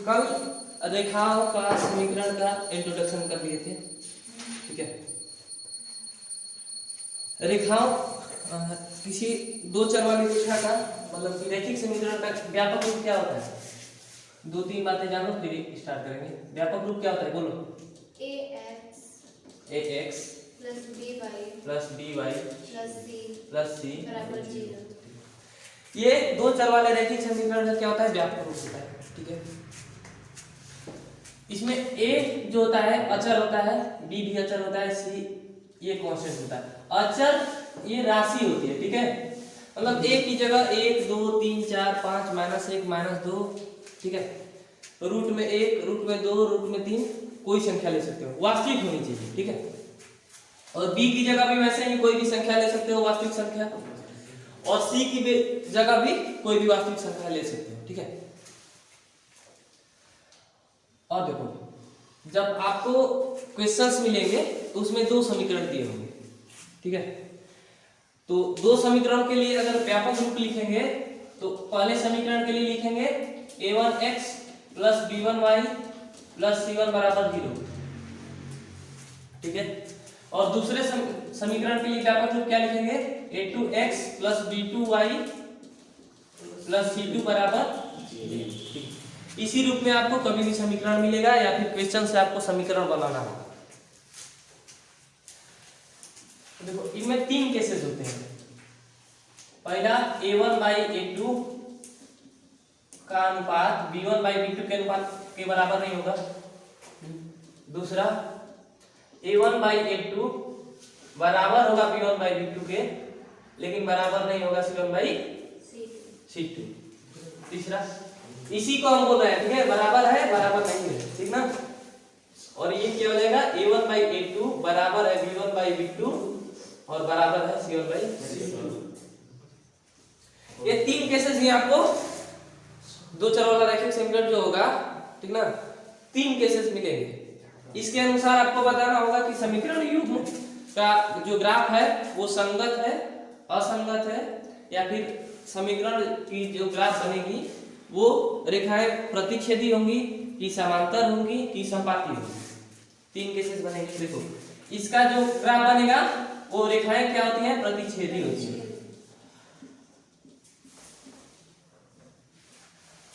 कल रेखाओं का समीकरण का इंट्रोडक्शन कर लिए थे, ठीक है। रेखाओं किसी दो चर वाली रेखा का मतलब कि रैखिक समीकरण का व्यापक रूप क्या होता है? दो तीन बातें जानो फिर स्टार्ट करेंगे। व्यापक रूप क्या होता है बोलो? ax plus by plus c बराबर 0। ये दो चर वाले रैखिक समीकरण का क्या होता है? व्यापक रूप होता है, ठीक है। इसमें a जो होता है अचर होता है, b भी अचर होता है, c ये कांस्टेंट होता है। अचर ये राशि होती है, ठीक है। मतलब a की जगह 1 2 3 4 5 -1 -2, ठीक है। रूट में 1 रूट में 2 रूट में 3 कोई संख्या ले सकते हो, वास्तविक होनी चाहिए, ठीक है। और b की जगह भी वैसे ही कोई भी संख्या ले सकते हो, वास्तविक संख्या। और c की जगह भी कोई भी वास्तविक संख्या ले सकते हो, ठीक है। और देखो जब आपको क्वेश्चंस मिलेंगे तो उसमें दो समीकरण दिए होंगे, ठीक है। तो दो समीकरण के लिए अगर व्यापक रूप लिखेंगे तो पहले समीकरण के लिए लिखेंगे a1x plus b1y plus c1 बराबर 0, ठीक है। और दूसरे समीकरण के लिए व्यापक रूप क्या लिखेंगे? a2x plus b2y plus c2 बराबर 0। इसी रूप में आपको कभी भी समीकरण मिलेगा या फिर क्वेश्चन से आपको समीकरण बनाना होगा। देखो इनमें तीन केसेस होते हैं। पहला a1 बाई a2 का अनुपात b1 बाई b2 के अनुपात के बराबर नहीं होगा। दूसरा a1 बाई a2 बराबर होगा b1 बाई b2 के, लेकिन बराबर नहीं होगा c1 बाई c2। तीसरा इसी को हम बोल रहे हैं, ठीक है, बराबर है बराबर नहीं है, ठीक ना। और ये क्या हो जाएगा? a1 बाई a2 बराबर है b1 बाई b2 और बराबर है c1 बाई c2। ये तीन केसेस ही आपको दो चर वाला रैखिक समीकरण जो होगा, ठीक ना, तीन केसेस मिलेंगे। इसके अनुसार आपको बताना होगा कि समीकरण युग्म का जो ग्राफ है वो संगत है, असंगत है, या फिर समीकरण की जो ग्राफ बनेगी वो रेखाएं प्रतिच्छेदी होंगी कि समांतर होंगी कि संपाती होंगी। तीन केसेस बनेंगे। देखो इसका जो ग्राफ बनेगा वो रेखाएं क्या होती हैं? प्रतिच्छेदी होती हैं।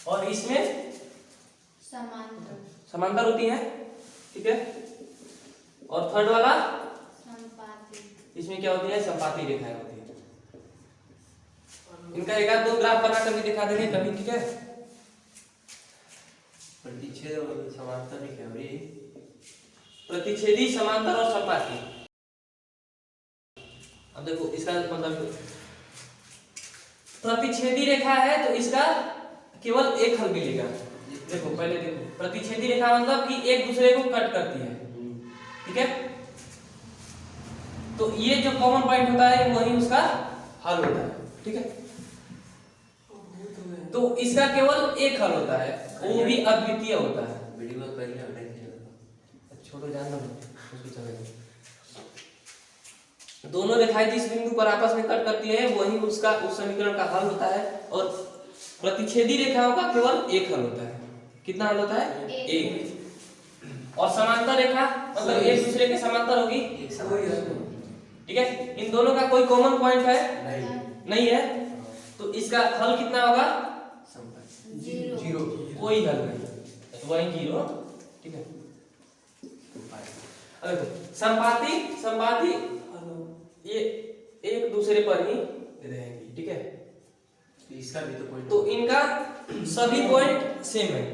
और इसमें समांतर होती हैं, ठीक है। और थर्ड वाला इसमें क्या होती है? संपाती रेखाएं होती है। इनका एक आध दो ग्राफ बना कर भी दिखा देंगे कभी, ठीक है। प्रतिच्छेद और समांतर क्या है? प्रतिच्छेदी, समांतर और संपाती। अब देखो इसका मतलब प्रतिच्छेदी रेखा है तो इसका केवल एक हल मिलेगा। देखो पहले देखो, प्रतिच्छेदी रेखा मतलब कि एक दूसरे को कट करती है, ठीक है। तो ये जो कॉमन पॉइंट होता है वही उसका हल होता है, ठीक है। तो इसका केवल एक हल होता है, वो भी अद्वितीय होता है। वीडियो में पहले छोड़ो जान दो उसको चलेगा। दोनों रेखाएं जिस बिंदु पर आपस में कट करती है वही उसका उस समीकरण का हल होता है। और प्रतिच्छेदी रेखाओं का केवल एक हल होता है। कितना हल होता है? एक। और समांतर रेखा मतलब एक दूसरे के समांतर होगी, ठीक है। इन दोनों का कोई कॉमन पॉइंट है? नहीं है। तो इसका हल कितना होगा? जीरो। कोई हल नहीं, वही जीरो, ठीक है। अब संपाती ये एक दूसरे पर ही रहेंगी, ठीक है। इसका भी तो पॉइंट, तो इनका सभी पॉइंट सेम है।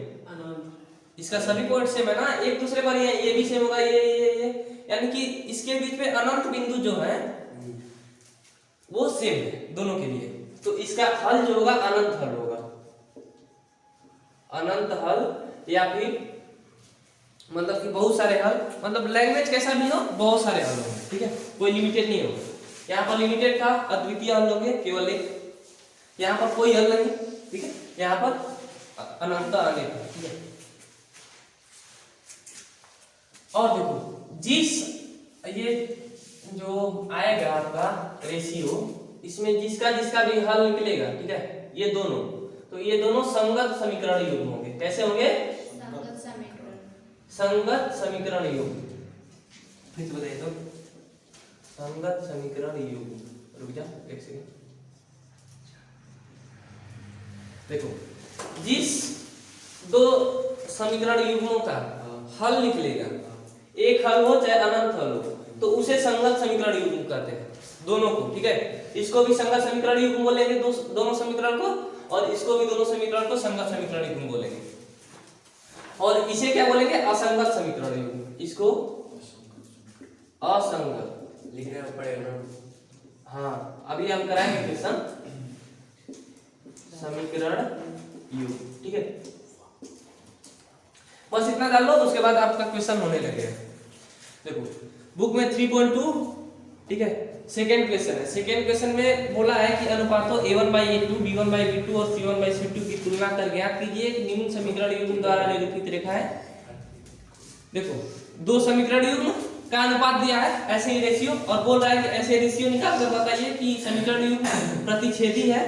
इसका सभी पॉइंट सेम है ना, एक दूसरे पर ही है। ये भी सेम होगा, ये यानी कि इसके बीच में अनंत बिंदु जो है वो सेम है दोनों के लिए। तो इसका हल जो होगा अनंत हल होगा, अनंत हल, या फिर मतलब कि बहुत सारे हल, मतलब लैंग्वेज कैसा भी हो बहुत सारे हल होंगे, ठीक है। कोई लिमिटेड नहीं होगा। यहाँ पर लिमिटेड था, अद्वितीय हल होंगे केवल एक। यहाँ पर कोई हल नहीं, ठीक है। यहाँ पर अनंत अनेक, ठीक है। और देखो जिस ये जो आएगा आपका रेशियो, इसमें जिसका भी हल निकलेगा, ठीक है, ये दोनों, तो ये दोनों संगत समीकरण युग्म होंगे। कैसे होंगे? संगत समीकरण योग। फिर से बताइए तो। संगत समीकरण योग। रुक जा एक सेकंड। देखो, जिस दो समीकरण युग्मों का हल निकलेगा, एक हल हो चाहे अनंत हल हो, तो उसे संगत समीकरण युग्म कहते हैं, दोनों को। ठीक है, इसको भी संगत समीकरण युग्म बोलेंगे, दोनों समीकरण को, और इसको भी दोनों समीकरण को संगत समीकरण युग्म बोलेंगे। और इसे क्या बोलेंगे? असंगत समीकरण युग्म। इसको असंगत लिखने पड़ेगा ना। हाँ, अभी हम कराएंगे क्वेश्चन समीकरण युग्म। ठीक है, बस इतना डाल लो, उसके बाद आपका क्वेश्चन होने लगेगा। देखो, बुक में 3.2, ठीक है, सेकेंड क्वेश्चन है। सेकेंड क्वेश्चन में बोला है कि अनुपातों a1/a2, b1/b2 और c1/c2 की तुलना कर ज्ञात कीजिए कि निम्न समीकरण युग्म द्वारा निरूपित रेखा है। देखो, दो समीकरण युग्म का अनुपात दिया है, ऐसे ही रेशियो, और बोल रहा है कि ऐसे रेशियो निकाल कर बताइए कि समीकरण युग्म प्रतिच्छेदी है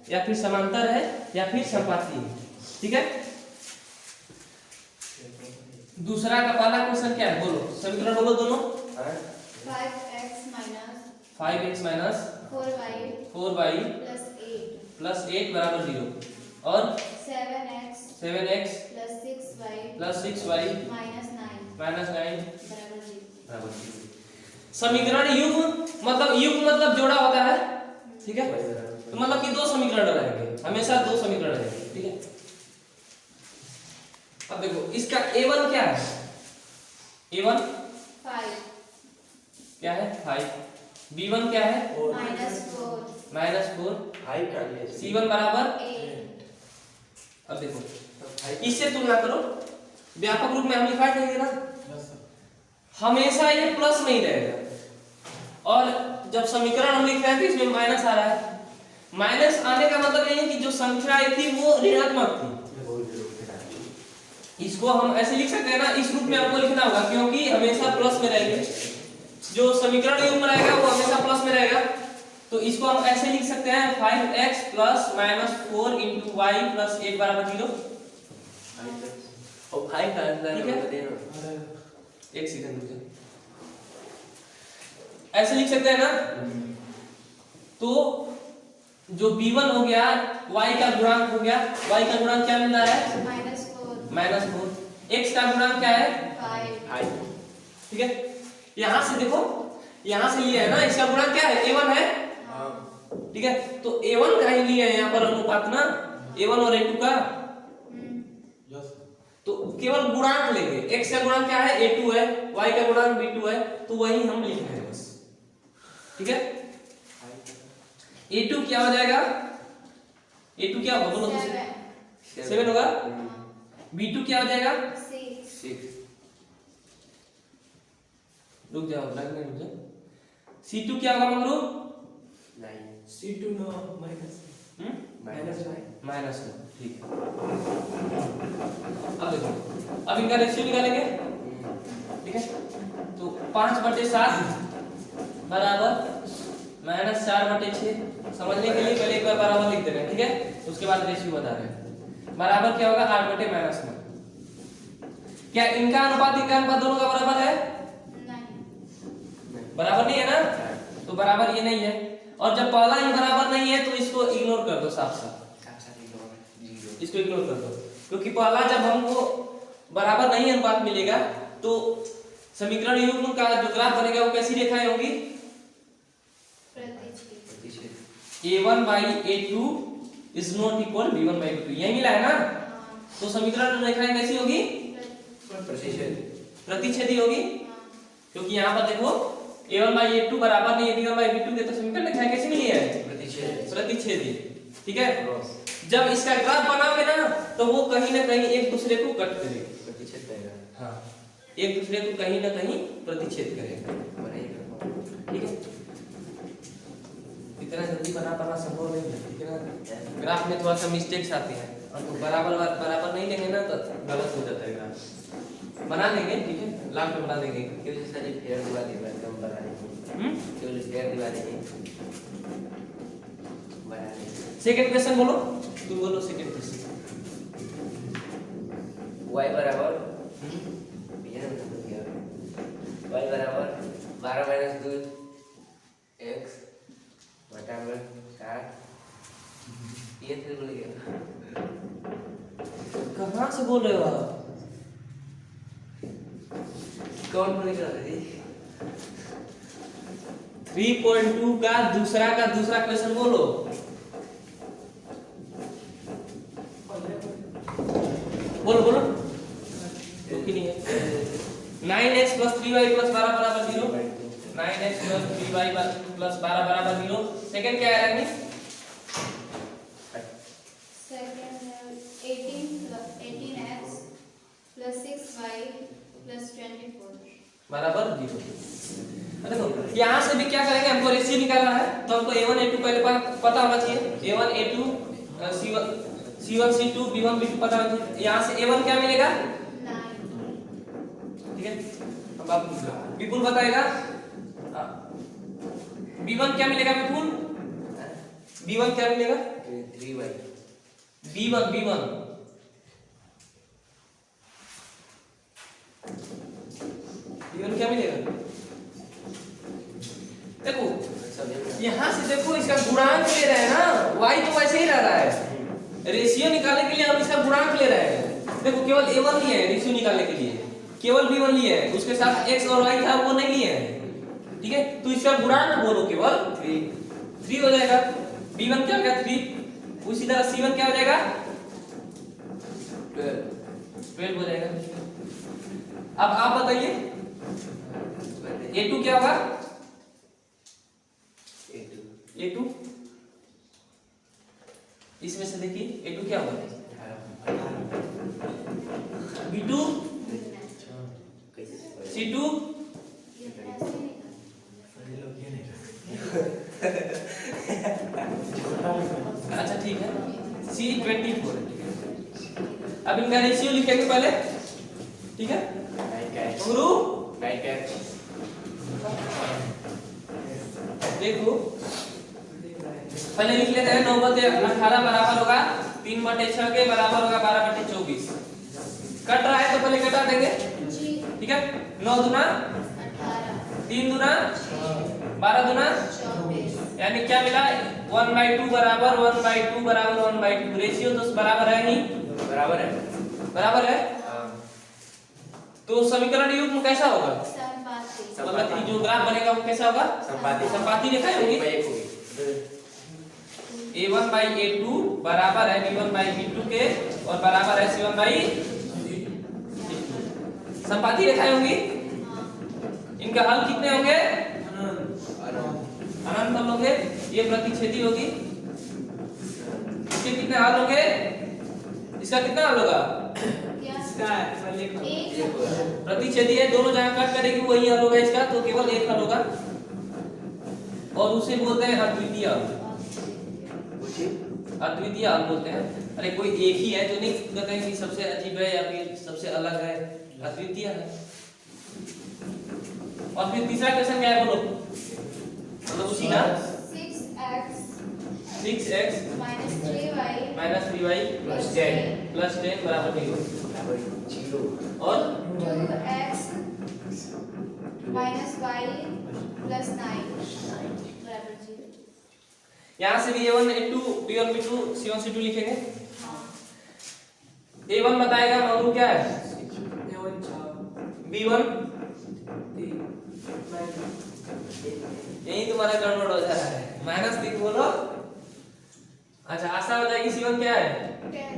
या फिर समांतर है या फिर समपाती है। ठीक है, दूसरा का पहला क्वेश्चन क्या है? बोलो, समीकरण बोलो दोनों। 5x माइनस 4y प्लस 8 बराबर 0 और 7x प्लस 6y माइनस 9 बराबर 0। समीकरण युग्म मतलब जोड़ा होता है। ठीक है, तो मतलब कि दो समीकरण रहेंगे, हमेशा दो समीकरण रहेंगे। ठीक है, अब देखो, इसका a1 क्या है? a1 क्या है? 5। b1 क्या है? -4। c1 बराबर। अब देखो, इससे तुलना करो। व्यापक रूप में हम लिखा थे ना, हमेशा ये प्लस में ही रहेगा, और जब समीकरण हम लिख रहे हैं तो इसमें माइनस आ रहा है। माइनस आने का मतलब ये है कि जो संख्या आई थी वो ऋणात्मक थी। इसको हम ऐसे लिख सकते हैं ना, इस रूप में आपको लिखना होगा, क्योंकि हमेशा प्लस में रहेंगे। जो समीकरण युग्म रहेगा वो हमेशा प्लस में रहेगा, तो इसको हम ऐसे लिख सकते हैं 5x प्लस -4 × y प्लस 8 बराबर 0। और 5 का आंसर ठीक है? बता देना। एक सेकंड रुकिए, ऐसे लिख सकते हैं ना। तो जो b1 हो गया, y का गुणांक हो गया, y का गुणांक क्या मिल रहा है? -4। x का गुणांक क्या है? 5। ठीक है, यहां से देखो, यहां से लिया है ना, इसका गुणांक क्या है? a1 है। ठीक है, तो a1 का ही लिया है यहाँ पर अनुपात ना, a1 और a2 का। तो केवल गुणांक लेंगे। x का गुणांक क्या है? a2 है, y का गुणांक b2 है, तो वही हम लिख रहे हैं बस। ठीक है, a2 क्या हो जाएगा? a2 क्या होगा? बोलो, 7 होगा। b2 क्या हो जाएगा? 6। रुक जाओ, रुक जाओ। c2 क्या होगा मंगरू? 9। C2 no minus -9। ठीक है, अब देखो, अब इनका रेशियो निकालेंगे। ठीक है, तो 5/7 बराबर -4/6। समझने के लिए पहले एक बार बराबर लिख दे रहे हैं। ठीक है, उसके बाद रेशियो बता रहे हैं। बराबर क्या होगा? 8/-9। क्या इनका अनुपात दोनों का बराबर है? बराबर नहीं है ना, तो बराबर ये नहीं है। और जब पहला ही बराबर नहीं है तो इसको इग्नोर कर दो, साफ साफ इसको इग्नोर कर दो, क्योंकि पहला जब हमको बराबर नहीं अनुपात मिलेगा तो समीकरण युग्म का जो ग्राफ बनेगा वो कैसी रेखाएं होंगी? a1/a2 is not equal b1/b2। यही मिला है ना, तो समीकरण रेखाएं कैसी होगी? प्रतिच्छेदी होगी। क्योंकि यहाँ पर देखो, a1/a2 बराबर नहीं है b1/b2 के, तो समीकरण रेखाएं कैसी मिली है? प्रतिच्छेदी। ठीक है, जब इसका ग्राफ बनाओगे ना तो वो कहीं ना कहीं एक दूसरे को कट करेगा, प्रतिच्छेद करेगा। हाँ, एक दूसरे को कहीं ना कहीं प्रतिच्छेद करेगा। ठीक है, इतना जल्दी पाना संभव नहीं है। ठीक है ना, ग्राफ में थोड़ा सा मिस्टेक्स आती हैं, और तो बराबर नहीं लेंगे ना तो गलत हो जाता है ग्राफ। बना देंगे, ठीक है, लास्ट में बना देंगे। क्यों सारी फेयर दिवा देंगे, हम बना देंगे। क्यों फेयर दिवा देंगे, बना देंगे। सेकंड क्वेश्चन बोलो, तुम बोलो सेकंड क्वेश्चन। y बराबर कहाँ से बोल रहे हो आप? कौन बोले करा रही? 3.2 का दूसरा क्वेश्चन बोलो। बोलो बोलो। रुकी नहीं है। 9x + 3y + 12 बराबर 0। 9x + 3y + 12 बराबर 0। सेकंड क्या है रानी? Second, 18x plus 6y plus 24 बराबर 0। देखो यहाँ से भी क्या करेंगे, हमको रेशियो निकालना है, तो हमको a1 a2 पहले पता होना चाहिए। a1 a2 c1 c2 b1 b2 पता होना चाहिए। यहाँ से a1 क्या मिलेगा? 9 ठीक है, अब आप विपुल बताएगा। b1 क्या मिलेगा विपुल? b1 क्या मिलेगा? 3y b1 क्या मिलेगा? देखो यहाँ से देखो, इसका गुणांक ले रहे हैं ना, y तो वैसे ही रह रहा है। रेशियो निकालने के लिए हम इसका गुणांक ले रहे हैं। देखो केवल a1 लिए है रेशियो निकालने के लिए, केवल b1 लिए है, उसके साथ x और y था वो नहीं लिए हैं। ठीक है, तो इसका गुणांक बोलो, केवल 3 हो जाएगा। b1 क्या हो गया? 3। उसी तरह c1 क्या हो जाएगा? 12 हो जाएगा। अब आप बताइए a2 क्या होगा? a2 इसमें से देखिए a2 क्या होगा? b2 c2 ये ऐसे निकाल। अच्छा ठीक है, c24। अब इनका रेशियो लिखेंगे पहले। ठीक है गुरु, देखो पहले लिख लेते हैं। 9/18 बराबर होगा 3/6 के बराबर होगा 12/24। कट रहा है तो पहले कटा देंगे। जी ठीक है, 9 दूना 18 3 दूना 12 दूना, 24 यानी क्या मिला? 1/2 बराबर 1/2 बराबर 1/2। रेशियो तो बराबर है ही, बराबर है। तो समीकरण युग्म कैसा होगा? संपाती मतलब कि जो ग्राफ बनेगा वो कैसा होगा? संपाती रेखाएं होंगी। a1/a2 बराबर है b1/b2 के और बराबर है c1/c2। संपाती रेखाएं होंगी। इनका हल कितने होंगे? अनंत हल होंगे। ये प्रतिच्छेदी होगी। इसके कितने हल होंगे? इसका कितना हल होगा? क्या इसका पहले का एक प्रतिच्छेदी है, दोनों जहां कट करेगी वही हल होगा इसका, तो केवल एक हल होगा और उसे बोलते हैं अद्वितीय हल। अद्वितीय हल बोलते हैं। अरे कोई एक ही है तो नहीं कहते हैं कि सबसे अजीब है या फिर सबसे अलग है, अद्वितीय है। और फिर तीसरा क्वेश्चन क्या है बोलो? मतलब उसी का 6x minus 3y -3y + 10 बराबर 0 और 2x minus y plus 9 बराबर 0। यहाँ से भी a1 a2 b1 b2 c1 c2 लिखेंगे। a1 बताएगा मालूम क्या है? b1 यही तुम्हारा गड़बड़ हो जा रहा है। -3 बोलो। अच्छा आशा हो जाएगी। c1 क्या है? 10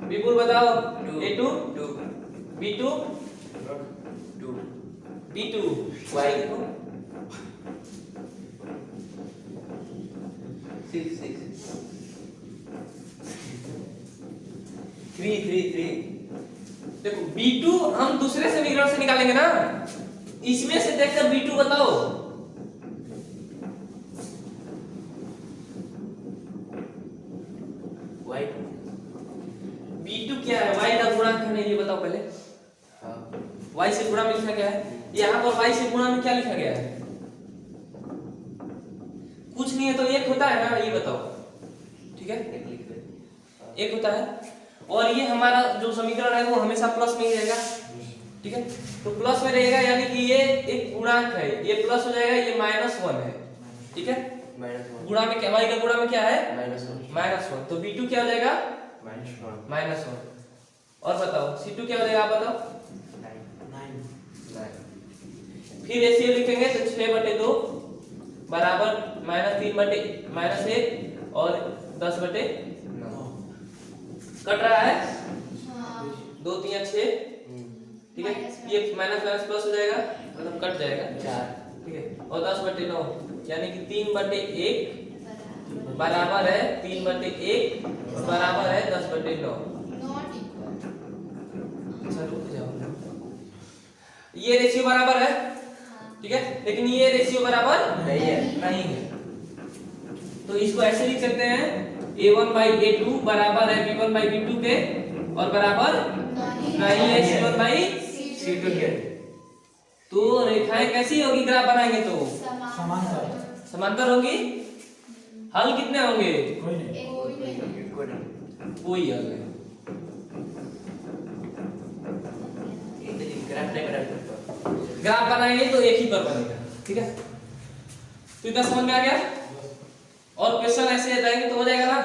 विपुल बताओ। a2 b2 b2 y देखो 3 देखो b2 हम दूसरे समीकरण से निकालेंगे ना, इसमें से देखकर b2 बताओ। b2 क्या है? y का गुणांक है ना, ये बताओ पहले। y से गुणा में लिखा गया है, यहाँ पर y से गुणा में क्या लिखा गया है? कुछ नहीं है तो एक होता है ना, ये बताओ। ठीक है, एक होता है और ये हमारा जो समीकरण है वो हमेशा प्लस में ही रहेगा। ठीक है, तो प्लस में रहेगा यानी कि ये एक गुणांक है, ये प्लस हो जाएगा, ये -1 है। ठीक है, गुणा में क्या, y का गुणा में क्या है? -1। तो b2 क्या हो जाएगा? -1 -1। और बताओ C2 क्या हो जाएगा, आप बताओ। 9 फिर रेशियो लिखेंगे तो 6/2 बराबर -3/-1 और 10/9 कट रहा है, हाँ 2 3 6, ठीक है। ये माइनस माइनस प्लस हो जाएगा, मतलब कट जाएगा 4, ठीक है। और 10/9 यानी कि 3/1 बराबर है 3/1 और बराबर है 10/9। Not equal. अच्छा रुक जाओ, ये रेशियो बराबर है, ठीक है, लेकिन ये रेशियो बराबर नहीं है। नहीं है, तो इसको ऐसे लिख सकते हैं A1/A2 बराबर है B1/B2 के और बराबर नहीं है C1/C2 के। तो रेखाएं कैसी होगी, ग्राफ बनाएंगे तो समांतर समांतर होगी। हल कितने होंगे, कोई नहीं कोई हल नहीं। ग्राफ नहीं बना सकते। ग्राफ बनाएंगे तो एक ही पर बनेगा, ठीक है। तो इतना समझ में आ गया। और क्वेश्चन ऐसे रहेंगे तो हो जाएगा ना।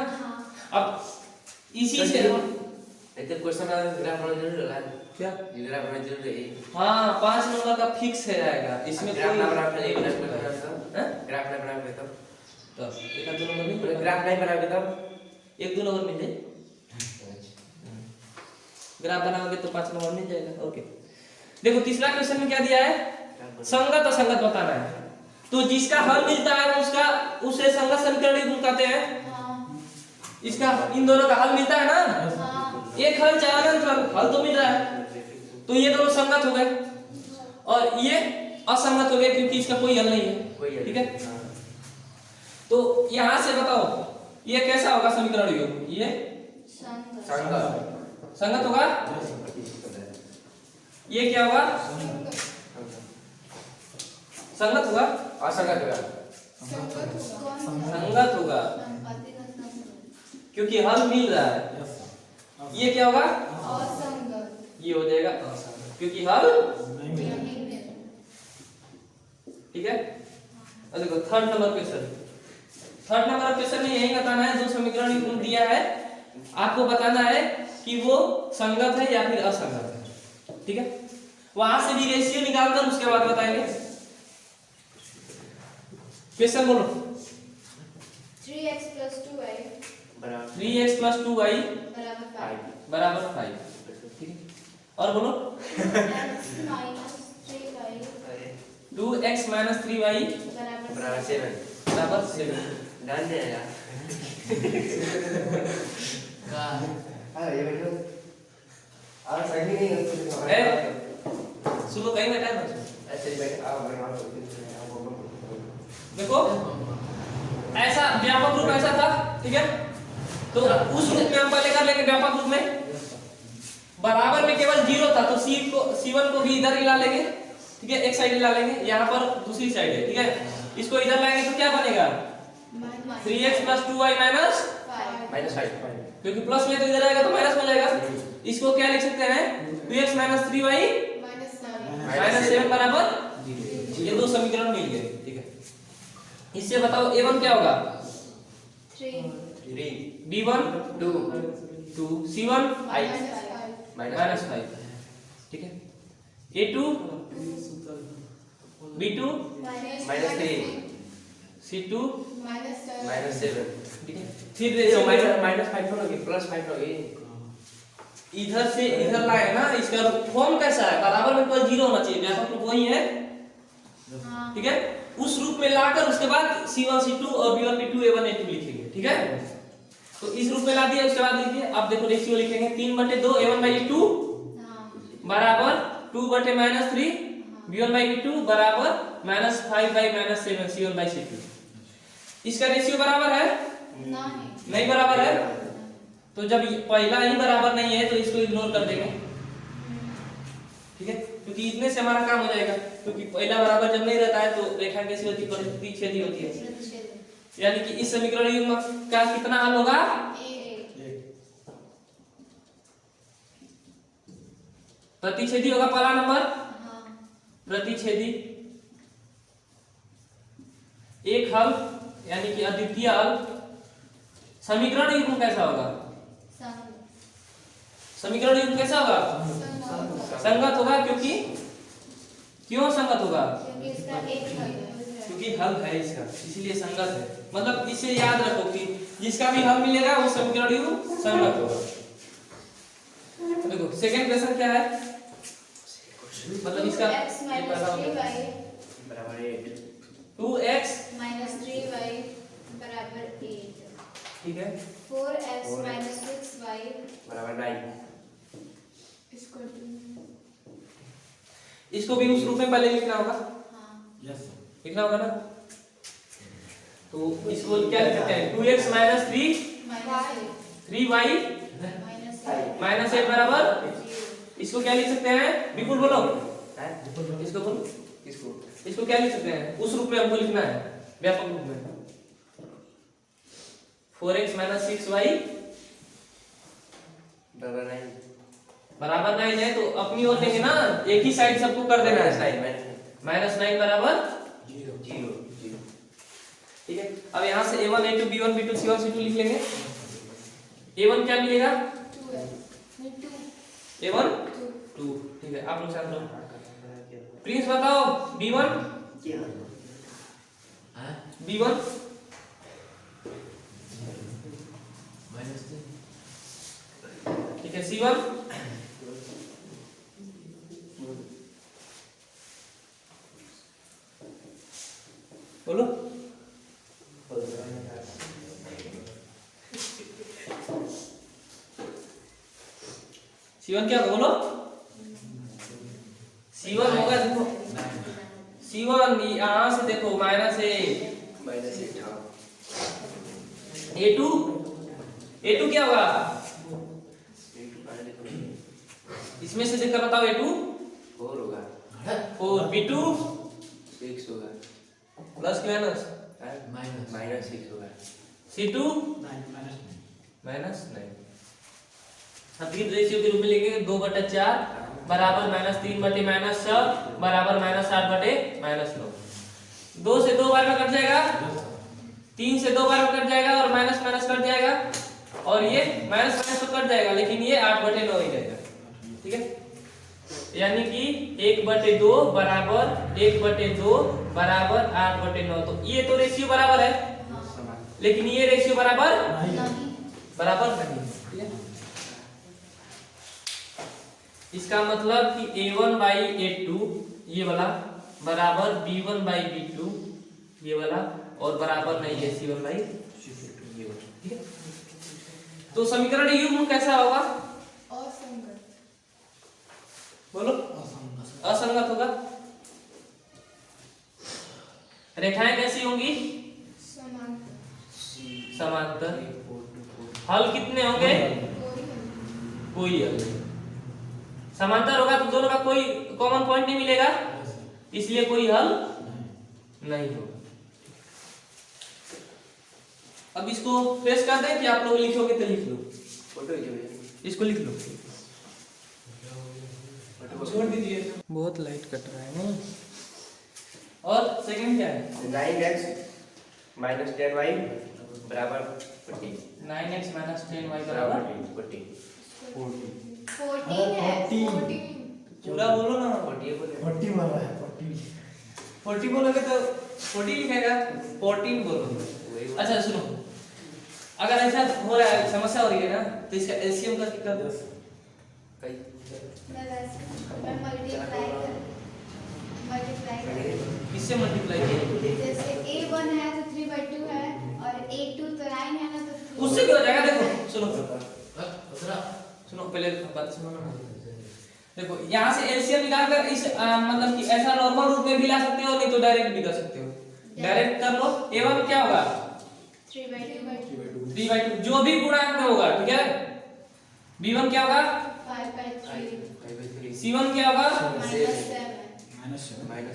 अब इसी से तो क्वेश्चन का ग्राफ बनाना जरूरी है क्या, ग्राफ बनाना जरूरी है। हाँ 5 नंबर का फिक्स है रहेगा इसमें, ग्राफ कोई ना बना के ग्राफ बना हैं? ग्राफ नहीं बना के तो एक आध दो नंबर नहीं, ग्राफ नहीं बना के तब 1 2 नंबर मिल जाए। ग्राफ बनाओगे तो 5 नंबर मिल जाएगा। ओके, देखो तीसरा क्वेश्चन में क्या दिया है, संगत असंगत बताना है। तो जिसका हल मिलता है उसका उसे संगत समीकरण युग्म कहते हैं। इसका इन दोनों का हल मिलता है ना, एक हल चार अनंत हल तो मिल रहा है, तो ये दोनों संगत हो गए और ये असंगत हो गए क्योंकि इसका कोई हल नहीं है, ठीक है। तो यहां से बताओ ये कैसा होगा समीकरण युग्म, ये संगत होगा, ये क्या होगा, संगत होगा, असंगत होगा, संगत होगा क्योंकि हल मिल रहा है। ये क्या होगा, ये हो जाएगा असंगत क्योंकि हल, ठीक है। और देखो थर्ड नंबर क्वेश्चन में यही बताना है, जो समीकरण युग्म दिया है आपको बताना है कि वो संगत है या फिर असंगत है, ठीक है। वहां से भी रेशियो निकालकर उसके बाद बताएंगे। क्वेश्चन बोलो। 3x plus 2y 3x plus 2y बराबर 5। बराबर 5, ठीक है। और बोलो x minus 3y 2x minus 3y बराबर 7 बराबर 7। डाल दे यार ये बैठो और सही नहीं ए सुनो कहीं बैठा है ना, ऐसे ही बैठ आओ देखो ऐसा व्यापक रूप ऐसा था, ठीक है। तो उस रूप में हम पहले कर लेंगे व्यापक रूप में, बराबर में केवल 0 था तो C1 को भी इधर ही ला लेंगे, ठीक है, एक साइड ला लेंगे, यहाँ पर दूसरी साइड है, ठीक है। इसको इधर लाएंगे तो क्या बनेगा 3x plus 2y minus, -5 क्योंकि प्लस में तो इधर आएगा तो माइनस हो जाएगा। इसको क्या लिख सकते हैं 2x minus 3y minus 7 बराबर 0। ये दो समीकरण मिल गए, ठीक है। इससे बताओ A1 क्या होगा 3 B1 2 2 C1 -5 -5, ठीक है। A2 B2 -3 C2 -7 ठीक है। फिर ये रेशियो -5 होगी +5 होगी, इधर से इधर लाए ना, इसका फॉर्म कैसा है, बराबर में कोई 0 होना चाहिए, व्यापक रूप वही है, ठीक है। उस रूप में लाकर उसके बाद C1 C2 और B1 B2 A1 A2 लिखेंगे, ठीक है। तो इस रूप में ला दिया, उसके बाद लिखिए, अब देखो रेशियो लिखेंगे 3/2 A1/A2 बराबर 2/-3 B1/B2 बराबर -5/-7 C1/C2। इसका रेशियो बराबर है, नहीं बराबर है, तो जब पहला ही बराबर नहीं है तो इसको इग्नोर कर देंगे, ठीक है, क्योंकि इतने से हमारा काम हो जाएगा। क्योंकि पहला बराबर जब नहीं रहता है तो रेखा कैसी होती है, प्रतिच्छेदी होती है। यानी कि इस समीकरण युग्म का कितना हल होगा, प्रतिच्छेदी होगा पहला नंबर, प्रतिच्छेदी एक हल यानी कि अद्वितीय हल। समीकरण युग्म कैसा होगा संग समीकरण युग्म कैसा होगा? संगत होगा। क्योंकि क्यों संगत होगा? क्योंकि इसका एक हल है। क्योंकि हल है इसका, इसीलिए संगत है। मतलब इसे याद रखो कि जिसका भी हल मिलेगा वो समीकरण युग्म संगत होगा। देखो सेकंड क्वेश्चन क्या है, मतलब इसका 2x minus 3y बराबर 8 2x minus 3y बराबर 8, ठीक है, 4x minus 6y बराबर 9। इसको इसको भी उस रूप में पहले लिखना होगा, हाँ यस लिखना होगा ना। तो इसको क्या लिख सकते हैं? 2x minus 3y minus 8 बराबर, इसको क्या लिख सकते हैं? विपुल बोलो, इसको बोलो, इसको क्या लिख सकते हैं? उस रूप में हमको लिखना है, व्यापक रूप में। 4x minus 6y बराबर 9 है, तो अपनी ओर देंगे ना, एक ही साइड सबको कर देना है। -9 बराबर 0। ठीक है। अब यहाँ से a1 a2 b1 b2 c1 c2 लिख लेंगे। a1 क्या मिलेगा? a1 2, ठीक है। आप लोग शांत रहो। प्रिंस बताओ b1 b1 ठीक है, c1 बोलो, C1 क्या होगा बोलो? C1 होगा, देखो C1 यहाँ से देखो -8 A2 क्या होगा? इसमें से देखकर बताओ। A2 4 होगा, 4, B2 6 होगा, प्लस की माइनस, -6 होगा, C2 -9। अब तीन रेशियो के रूप में लेंगे, 2/4 बराबर -3 बटे -6 बराबर -8 बटे -9। 2 से 2 बार में कट जाएगा, 3 से 2 बार में कट जाएगा, और माइनस माइनस कट जाएगा, और ये माइनस माइनस तो कट जाएगा, लेकिन ये 8/9 ही रहेगा। ठीक है, यानी कि 1/2 बराबर 1/2 बराबर 8/9। तो ये तो रेशियो बराबर है, लेकिन ये रेशियो बराबर नहीं। ठीक है, इसका मतलब कि A1/A2 ये वाला बराबर B1/B2 ये वाला, और बराबर नहीं है C1/C2। ठीक है, तो समीकरण युग्म कैसा होगा? बोलो, असंगत होगा। रेखाएं कैसी होंगी? समांतर। हल कितने होंगे? कोई हल नहीं। समांतर होगा तो दोनों का कोई कॉमन पॉइंट नहीं मिलेगा, इसलिए कोई हल नहीं होगा। अब इसको फेस कर दें कि आप लोग लिखोगे तो लिख लो, इसको लिख लो, छोड़ दीजिए, बहुत लाइट कट रहा है ना। और सेकंड क्या है? 9x minus 10y बराबर 40। 9x minus 10y बराबर 40। 14 है। 14 पूरा बोलो ना। 40 वाला है 40। 40 बोलोगे तो 40 लिखेगा, 14 बोलो। अच्छा सुनो, अगर ऐसा हो रहा है, समस्या हो रही है ना, तो इसका एलसीएम करके कर दो। मैं मल्टीप्लाई कर किससे मल्टीप्लाई किया? जैसे A1 है तो 3/2 है, और A2 तो 9 है ना, तो उससे क्या हो जाएगा? देखो सुनो पहले बात सुनो ना। देखो यहाँ से एलसीएम निकाल कर इस मतलब कि ऐसा नॉर्मल रूप में भी ला सकते हो, नहीं तो डायरेक्ट भी कर सकते हो। डायरेक्ट कर लो। A1 क्या होगा? 3/2 जो भी गुणांक में होगा। ठीक है, B1 क्या होगा? 5/3 C1 क्या होगा? -7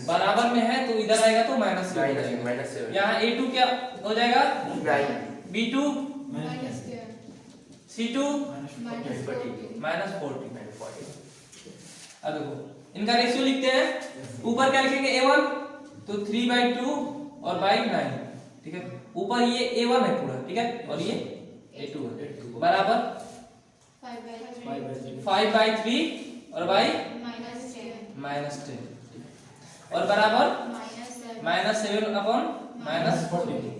बराबर में है तो इधर आएगा तो -7। यहाँ A2 क्या हो जाएगा? 9 B2 -10 C2 -40 -40। अब देखो इनका रेशियो लिखते हैं। ऊपर क्या लिखेंगे? A1 तो 3/2 और बाई 9। ठीक है, ऊपर ये A1 है पूरा, ठीक है, और ये A2 है, बराबर 5/3 और y -10 और बराबर -7 अपॉन -40।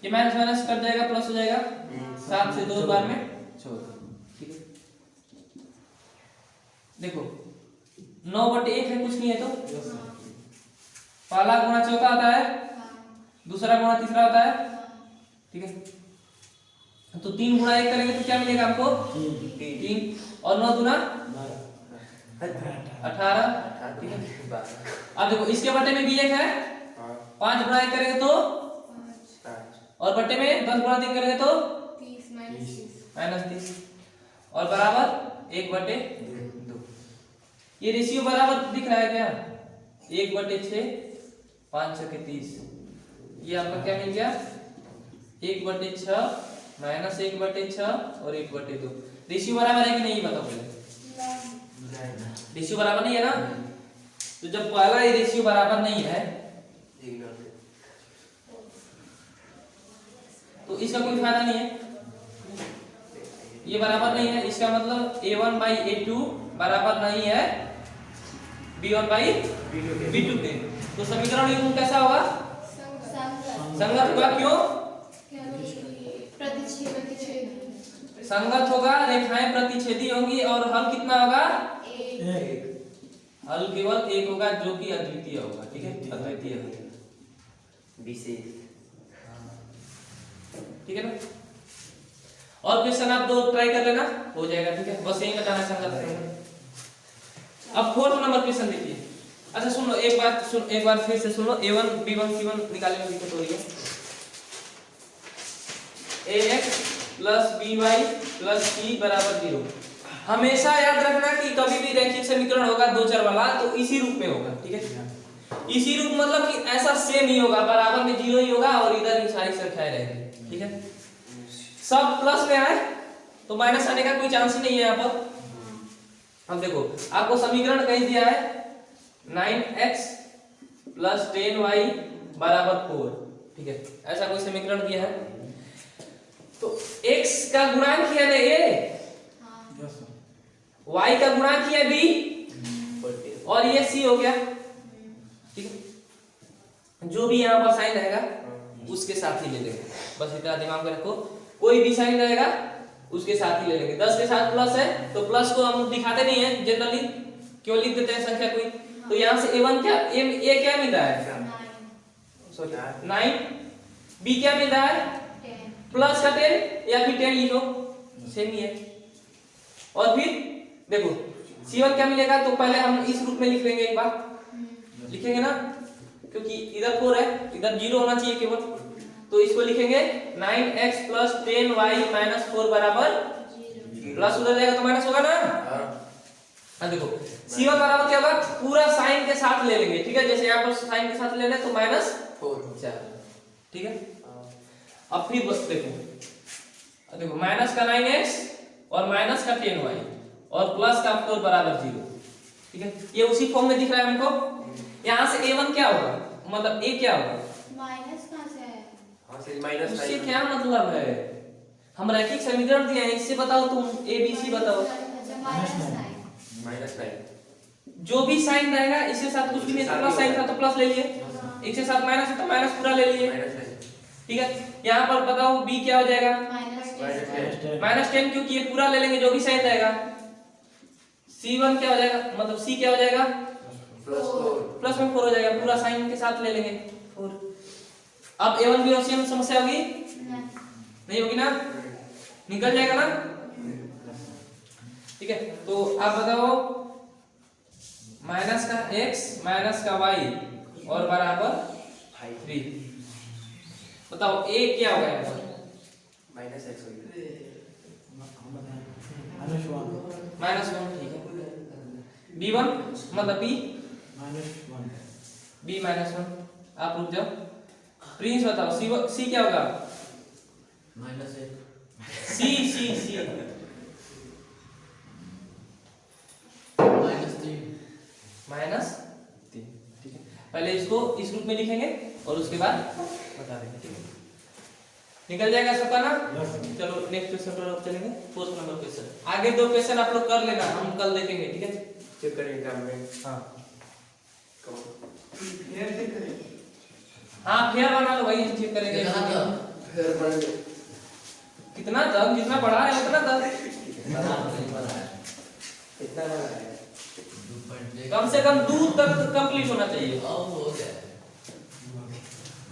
ये माइनस माइनस कट जाएगा, प्लस हो जाएगा, 7 से 2 बार में 14। ठीक है, देखो 9/1 है, कुछ नहीं है तो पहला गुणा चौथा आता है, दूसरा गुणा तीसरा होता है। ठीक है, तो 3 गुणा 1 करेंगे तो क्या मिलेगा हमको? 3 और 9 दूना 18। ठीक है, अब देखो इसके बटे में भी 1 है, 5 गुणा 1 करेंगे तो, और बटे में 10 गुणा 3 करेंगे तो -30 और बराबर 1/2। ये रेशियो बराबर दिख रहा है क्या? 1/6, 5 × 30। ये आपका क्या मिल गया? 1/6 माइनस 1/6 और 1/2। रेशियो बराबर है कि नहीं बताओ पहले। रेशियो बराबर नहीं है ना, तो जब पहला ये रेशियो बराबर नहीं है तो इसका कोई फायदा नहीं है। ये बराबर नहीं है, इसका मतलब a1/a2 बराबर नहीं है b1/b2 के। तो समीकरण युग्म कैसा होगा? संगत होगा। क्यों संगत होगा? रेखाएं प्रतिच्छेदी होंगी और हल कितना होगा? हल केवल एक होगा जो कि अद्वितीय होगा। ठीक है, अद्वितीय होगा, विशेष। ठीक है ना। और क्वेश्चन आप 2 ट्राई कर लेना, हो जाएगा। ठीक है, बस यही बताना संगत है। अब 4 नंबर क्वेश्चन देखिए। अच्छा सुन लो, एक बार फिर से सुन लो। a1 b1 c1 निकालने में दिक्कत हो रही है। ax + by + c = 0। हमेशा याद रखना कि कभी भी रैखिक समीकरण होगा 2 चर वाला तो इसी रूप में होगा। ठीक है, इसी रूप मतलब कि ऐसा सेम ही होगा, बराबर में 0 ही होगा और इधर ही सारी संख्याएं रहेंगी। ठीक है, सब प्लस में आए तो माइनस आने का कोई चांस ही नहीं है यहाँ पर। अब देखो आपको समीकरण कहीं दिया है 9x + 10y = 4। ठीक है, ऐसा कोई समीकरण दिया है तो x का गुणांक है ना a, y का गुणांक है b और ये c हो गया। ठीक है, जो भी यहाँ पर साइन रहेगा उसके साथ ही ले लेंगे, बस इतना दिमाग में रखो। कोई भी साइन रहेगा उसके साथ ही ले लेंगे। 10 के साथ प्लस है तो प्लस को हम दिखाते नहीं है जनरली, क्यों लिख देते हैं संख्या कोई। तो यहाँ से a1 क्या a क्या मिल रहा है? 9। b क्या मिल रहा है? प्लस का 10 या फिर 10 लिखो, सेम ही है। और फिर देखो c1 क्या मिलेगा, तो पहले हम इस रूप में लिख लेंगे, एक बार लिखेंगे ना, क्योंकि इधर 4 है, इधर 0 होना चाहिए केवल। तो इसको लिखेंगे 9x + 10y - 4 बराबर प्लस उधर जाएगा तो माइनस होगा ना। अब देखो c1 बराबर क्या होगा, पूरा साइन के साथ ले लेंगे। ठीक है, जैसे यहाँ पर साइन के साथ ले लें तो -4। ठीक है, अब फिर बस देखो माइनस का 9x और माइनस का 10y और प्लस का 4 बराबर 0। ठीक है, ये उसी फॉर्म में दिख रहा है हमको। यहाँ से a1 क्या होगा, मतलब a क्या होगा? माइनस कहाँ से है? उससे क्या मतलब है? हम रैखिक समीकरण दिए हैं, इससे बताओ तुम a b c बताओ। -9 जो भी साइन रहेगा इसके साथ कुछ भी नहीं, प्लस साइन था तो प्लस ले लिए, इसके साथ माइनस है तो माइनस पूरा ले लिए। ठीक है, यहाँ पर बताओ b क्या हो जाएगा? -10, क्योंकि ये पूरा ले लेंगे जो भी साइन रहेगा। c1 क्या हो जाएगा, मतलब c क्या हो जाएगा? प्लस में 4 हो जाएगा, पूरा साइन के साथ ले लेंगे 4। अब a1 b और c में समस्या होगी? नहीं होगी ना, निकल जाएगा ना। ठीक है, तो आप बताओ माइनस का x माइनस का y और बराबर 3। बताओ a क्या होगा यहाँ पर? -x -1। ठीक है, b1 मतलब b -1। आप रुक जाओ, प्रिंस बताओ c क्या होगा? c -3। ठीक है, पहले इसको इस रूप में लिखेंगे और उसके बाद बता देंगे। ठीक है, निकल जाएगा सबका ना। चलो नेक्स्ट क्वेश्चन पर अब चलेंगे, 4th नंबर क्वेश्चन। आगे 2 क्वेश्चन आप लोग कर लेना, हम कल देखेंगे, ठीक है? चेक करें एग्जाम में। हाँ फेयर से करेंगे। हाँ फेयर बना लो भाई, हम चेक करेंगे फिर बन गए। कितना तक, जितना बड़ा है उतना तक, कितना बना है? कम से कम 2 तक कंप्लीट होना चाहिए।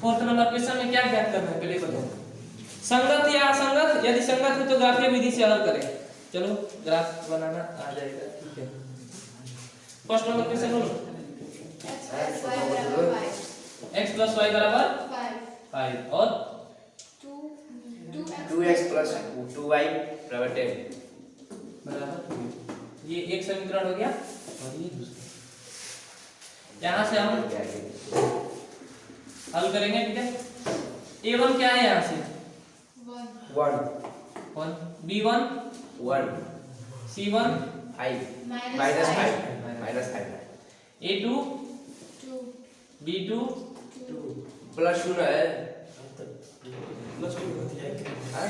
4th नंबर क्वेश्चन में क्या ज्ञात करना है पहले बताओ। संगत या असंगत, यदि संगत है तो ग्राफीय विधि से हल करें। चलो ग्राफ बनाना आ जाएगा, ठीक है। फर्स्ट नंबर क्वेश्चन बोलो। x plus y बराबर x + y = 5 5 और 2x + 2y = 10 बराबर 2। ये एक समीकरण हो गया और ये दूसरा। यहाँ से हम हल करेंगे, ठीक है। a1 क्या है यहाँ से? 1 1 b1 1 c1 5 minus -5 a2 2 b2 plus 2 है। प्लस 2 होती है हाँ?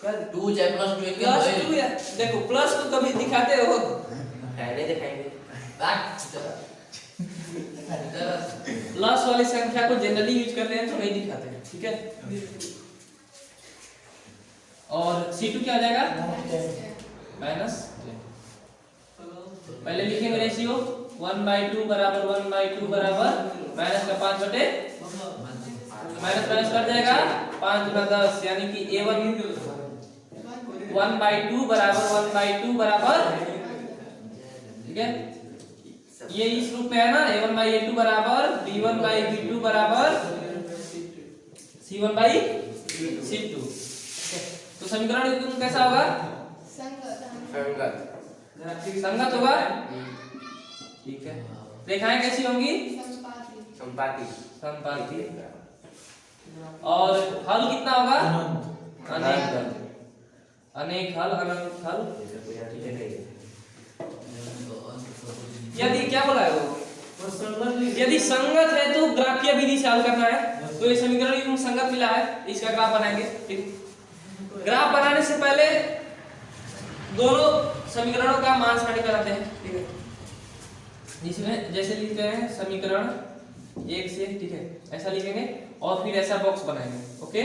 क्या? 2 + 2 प्लस 2 या देखो प्लस को कभी दिखाते हो? नहीं दिखाएंगे। प्लस वाली संख्या को जनरली यूज करते हैं तो नहीं दिखाते हैं, ठीक है। और c2 क्या आ जाएगा? -10। पहले लिखेंगे रेशियो 1/2 बराबर 1/2 बराबर माइनस का 5 बटे माइनस माइनस कर जाएगा 5 × 10, यानी कि a1 1/2 बराबर 1/2 बराबर, ठीक है। ये इस रूप में है ना, a1/a2 बराबर b1/b2 बराबर c1/c2। तो समीकरण एकदम कैसा होगा? संगत संगत होगा, ठीक है। रेखाएं कैसी होंगी? संपाती संपाती। और हल कितना होगा? अनेक हल, अनेक हल, अनंत हल। यदि क्या बोला है वो? यदि संगत है तो ग्राफीय विधि से हल करना है। तो ये समीकरण एकदम संगत मिला है, इसका ग्राफ बनाएंगे, ठीक। ग्राफ बनाने से पहले दोनों समीकरणों का मान सारणी बनाते हैं, ठीक है। जिसमें जैसे लिखते हैं समीकरण 1 से, ठीक है, ऐसा लिखेंगे और फिर ऐसा बॉक्स बनाएंगे, ओके।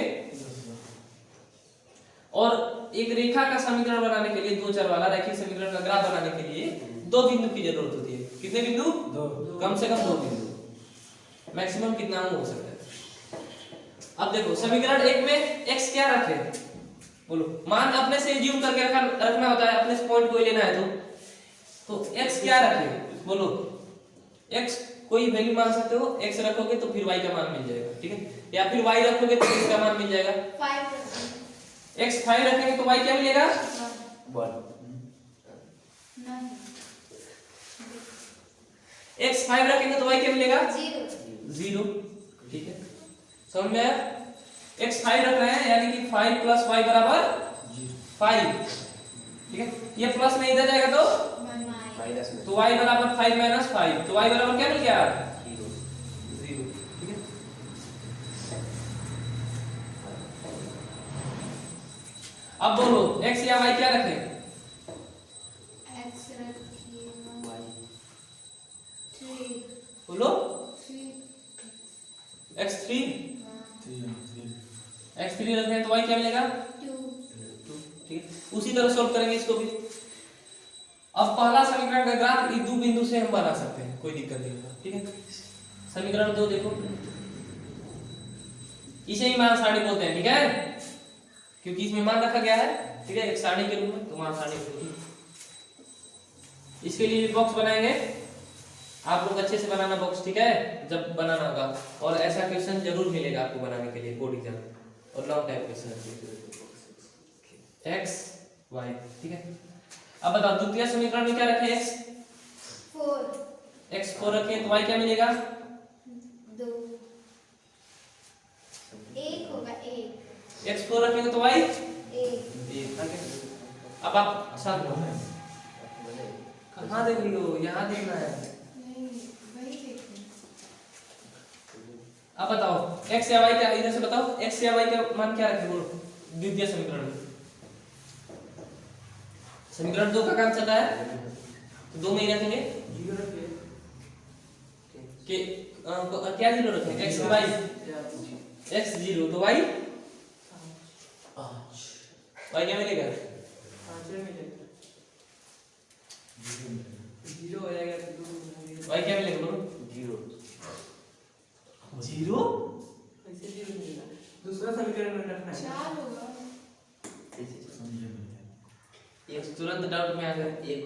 और एक रेखा का समीकरण बनाने के लिए, 2 चर वाला रैखिक समीकरण का ग्राफ बनाने के लिए 2 बिंदु की जरूरत होती है। कितने बिंदु? 2। कम से कम 2 बिंदु, मैक्सिमम कितना हो सकता है। अब देखो समीकरण 1 में x क्या रखे, बोलो। मान अपने से ज्यूम करके रखना होता है, अपने से पॉइंट कोई लेना है तो x क्या रखे, बोलो। x कोई वैल्यू मान सकते हो, x रखोगे तो फिर y का मान मिल जाएगा, ठीक है। या फिर y रखोगे तो इसका मान मिल जाएगा। 5 x 5 रखेंगे तो y क्या मिलेगा? 1 x 5 रखेंगे तो y क्या मिलेगा? 0 ठीक है, समझ में आया? x 5 रख रहे हैं यानी कि 5 + y बराबर 5, ठीक है। ये प्लस में इधर जाएगा तो माइनस में तो y बराबर 5 - 5, तो y बराबर क्या मिल गया? 0, ठीक है। अब बोलो x या y क्या रखें? x रखिएगा 3 बोलो 3 x3 x3 रख रहे हैं तो y क्या मिलेगा? 2 ठीक है। उसी तरह सॉल्व करेंगे इसको भी। अब पहला समीकरण का ग्राफ इस 2 बिंदु से हम बना सकते हैं, कोई दिक्कत नहीं होगा, ठीक है। समीकरण 2 देखो, इसे ही मान सारणी बोलते हैं, ठीक है, क्योंकि इसमें मान रखा गया है, ठीक है, एक सारणी के रूप में, तो मान सारणी होती है। इसके लिए बॉक्स बनाएंगे, आप लोग अच्छे से बनाना बॉक्स, ठीक है, जब बनाना होगा। और ऐसा क्वेश्चन जरूर मिलेगा आपको बनाने के लिए बोर्ड एग्जाम और long type question x y, ठीक है। अब बताओ द्वितीय समीकरण में क्या रखे? x 4 रखें तो y क्या मिलेगा? 2 1 होगा 1 x 4 रखेंगे तो y 1 अब आप साथ में कहाँ देख रही हो? यहाँ देखना है। नहीं वही देखते अब बताओ x या y क्या, इधर से बताओ x या y का मान क्या रखे बोलो द्वितीय समीकरण में। समीकरण 2 का काम चल रहा है, तो 2 में ही रखेंगे कि क्या जीरो रखेंगे, x y x 0 तो y क्या मिलेगा, 0 हो जाएगा y क्या मिलेगा बोलो, 0 ऐसे 0 मिलेगा। दूसरा समीकरण में रखना है। 4 होगा। ये तुरंत डाउट में आ गए। एक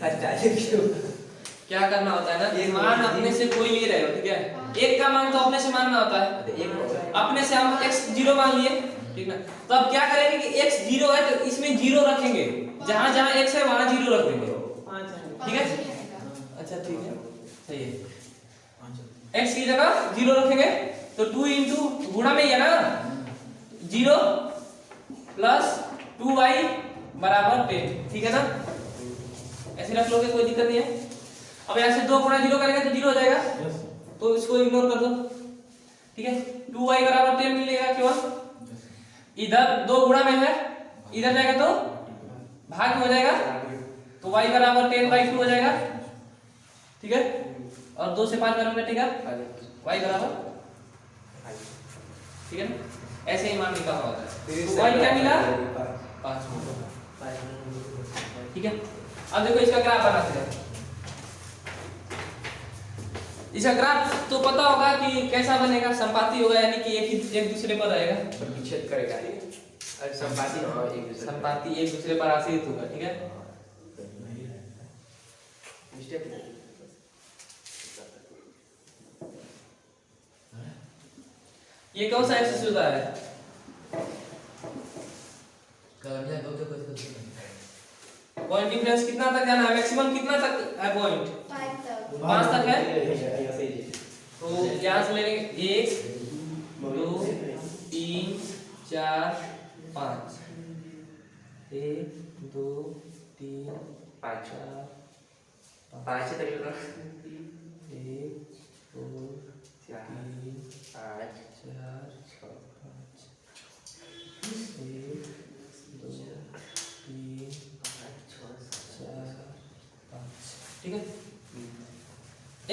अच्छा क्यों क्या करना होता है ना, एक मान अपने से कोई ले रहे हो, ठीक है, एक का मान तो अपने से मानना होता है, अपने से हम x 0 मान लिए, ठीक ना, तो अब क्या करेंगे कि x 0 है तो इसमें 0 रखेंगे, जहां जहां x है वहां 0 रख देंगे, 5 है। ठीक है, अच्छा ठीक है, सही है, x की जगह 0 रखेंगे तो 2 इंटू गुणा में ही है ना, 0 प्लस 2y बराबर 10, ठीक है ना, ऐसे रख लोगे कोई दिक्कत नहीं है। अब यहाँ से 2 गुणा 0 करेंगे तो 0 हो जाएगा, तो इसको इग्नोर कर दो, ठीक है, 2y बराबर 10 मिलेगा केवल, इधर 2 गुणा में है, इधर जाएगा तो भाग में हो जाएगा, तो y बराबर 10/2 हो जाएगा, ठीक है, और 2 से 5 बार कटेगा, y बराबर, ठीक है ना, ऐसे ही मान निकालना होता है, तो y क्या मिला 5, ठीक है। अब देखो इसका ग्राफ बनाते हैं, इसका ग्राफ तो पता होगा कि कैसा बनेगा, संपाती होगा, यानी कि एक दूसरे पर रहेगा, प्रतिच्छेद करेगा और संपाती और एक दूसरे संपाती एक दूसरे पर आश्रित होगा, ठीक है, मिस्टेक ये कौन सा एक्सिस होता है, पॉइंट डिफरेंस कितना तक जाना है, मैक्सिमम कितना तक है पॉइंट, 5 तक है, तो यहाँ से ले लेंगे 1 2 3 4 5, 1 2 3 5 4 5 तक लेना 1 2 4 3 5 4 6 1 2 3 4 5, ठीक है,